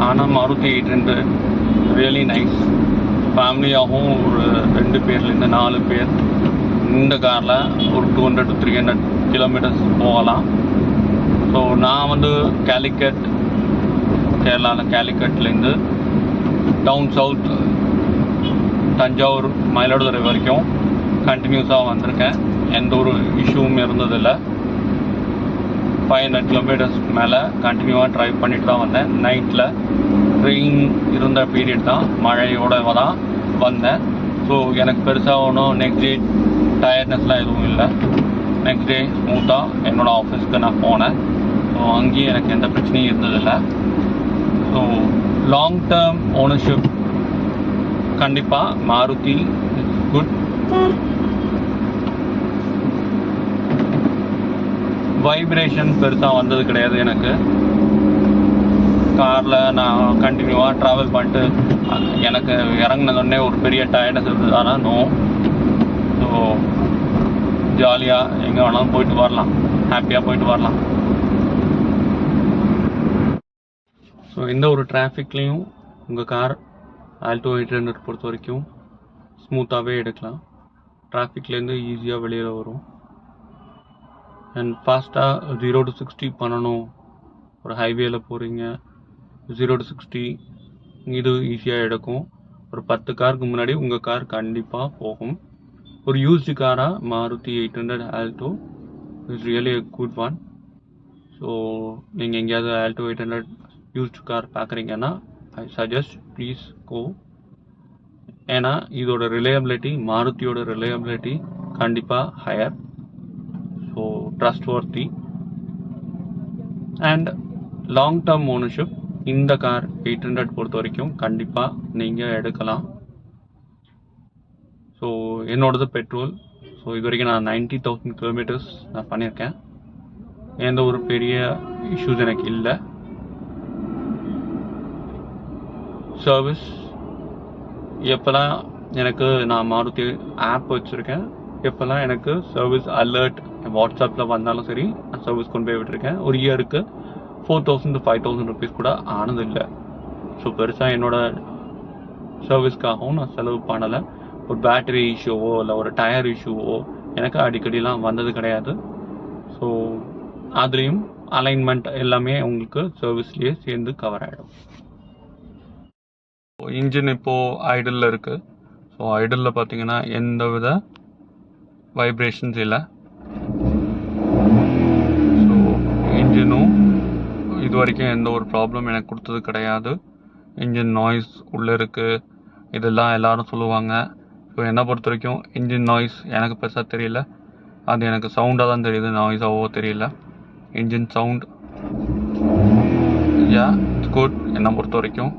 ஆனால் Maruti 800 really nice. ஃபேமிலியாகவும் ஒரு 2 பேர்லேருந்து 4 பேர் இந்த காரில் ஒரு 200 to 300 கிலோமீட்டர்ஸ் போகலாம். ஸோ நான் வந்து கேரளாவில் கேலிக்கட்லேருந்து டவுன் சவுத் தஞ்சாவூர் மயிலாடுதுறை வரைக்கும் கண்டினியூஸாக வந்திருக்கேன். எந்த ஒரு இஷ்யூவும் இருந்ததில்லை. 500 கிலோமீட்டர்ஸ்க்கு மேலே கண்டினியூவாக ட்ரைவ் பண்ணிட்டு தான் வந்தேன். நைட்டில் ரெயின் இருந்த பீரியட் தான், மழையோட தான் வந்தேன். ஸோ எனக்கு பெருசாக ஒன்றும் நெக்ஸ்ட் டே டயர்ட்னஸ்லாம் எதுவும் இல்லை. நெக்ஸ்ட் டே ஸ்மூத்தாக என்னோடய ஆஃபீஸ்க்கு நான் போனேன். ஸோ அங்கேயும் எனக்கு எந்த பிரச்சனையும் இருந்ததில்லை. ஸோ லாங் டேர்ம் ஓனர்ஷிப் கண்டிப்பாக மாருதி இஸ் குட். வைப்ரேஷன் பெருசாக வந்தது கிடையாது எனக்கு. காரில் நான் கண்டினியூவாக ட்ராவல் பண்ணிட்டு எனக்கு இறங்கினதுடனே ஒரு பெரிய டயர்ட்னஸ் இருந்தது. ஆனால் நோ. ஸோ ஜாலியாக எங்கே வேணாலும் போயிட்டு வரலாம், ஹாப்பியாக போயிட்டு வரலாம். ஸோ எந்த ஒரு டிராஃபிக்லேயும் உங்கள் கார் ஆல்டோ 800 பொறுத்த வரைக்கும் ஸ்மூத்தாகவே எடுக்கலாம். டிராஃபிக்லேருந்து ஈஸியாக வெளியில் வரும். அண்ட் ஃபாஸ்ட்டாக 0 to 60 பண்ணணும். ஒரு ஹைவேல போகிறீங்க, 0 to 60 இது ஈஸியாக எடுக்கும். ஒரு 10 காருக்கு முன்னாடி உங்கள் கார் கண்டிப்பாக போகும். ஒரு யூஸ்டு காராக Maruti 800 Alto is really a good one. So நீங்கள் எங்கேயாவது ஆல்டோ 800 யூஸ்டு கார் பார்க்குறீங்கன்னா ஐ சஜஸ்ட் ப்ளீஸ் கோ. ஏன்னா இதோட ரிலையபிலிட்டி, மாருதியோட ரிலையபிலிட்டி கண்டிப்பாக higher. So trustworthy and long term ownership இந்த கார் 800 பொறுத்த வரைக்கும் கண்டிப்பாக நீங்கள் எடுக்கலாம். ஸோ என்னோடது பெட்ரோல். ஸோ இது வரைக்கும் நான் 90,000 கிலோமீட்டர்ஸ் நான் பண்ணியிருக்கேன். எந்த ஒரு பெரிய இஷ்யூஸ் எனக்கு இல்லை. சர்வீஸ் எப்போல்லாம் எனக்கு, நான் மாருதி ஆப் வச்சுருக்கேன், எப்போல்லாம் எனக்கு சர்வீஸ் அலர்ட் வாட்ஸ்அப்பில் வந்தாலும் சரி, நான் சர்வீஸ் கொண்டு போய் விட்டுருக்கேன். ஒரு இயருக்கு 4,000 to 5,000 ருபீஸ் கூட ஆனதில்லை. ஸோ பெருசாக என்னோடய சர்வீஸ்க்காகவும் நான் செலவு பண்ணலை. ஒரு பேட்டரி இஷ்யூவோ இல்லை ஒரு டயர் இஷ்யூவோ எனக்கு அடிக்கடிலாம் வந்தது கிடையாது. ஸோ அதுலேயும் அலைன்மெண்ட் எல்லாமே உங்களுக்கு சர்வீஸ்லேயே சேர்ந்து கவர் ஆகிடும். இன்ஜின் இப்போது ஐடலில் இருக்குது. ஸோ ஐடலில் பார்த்தீங்கன்னா எந்த வித வைப்ரேஷன்ஸ் இல்லை. ஸோ இன்ஜினும் இது வரைக்கும் எந்த ஒரு ப்ராப்ளம் எனக்கு கொடுத்தது கிடையாது. இன்ஜின் நாய்ஸ் உள்ளே இருக்குது, இதெல்லாம் எல்லோரும் சொல்லுவாங்க. ஸோ என்னை பொறுத்த வரைக்கும் இன்ஜின் நாய்ஸ் எனக்கு பெருசாக தெரியல. அது எனக்கு சவுண்டாக தான் தெரியுது, நாய்ஸாவோ தெரியல. இன்ஜின் சவுண்ட் இட்ஸ் குட் என்னை பொறுத்த வரைக்கும்.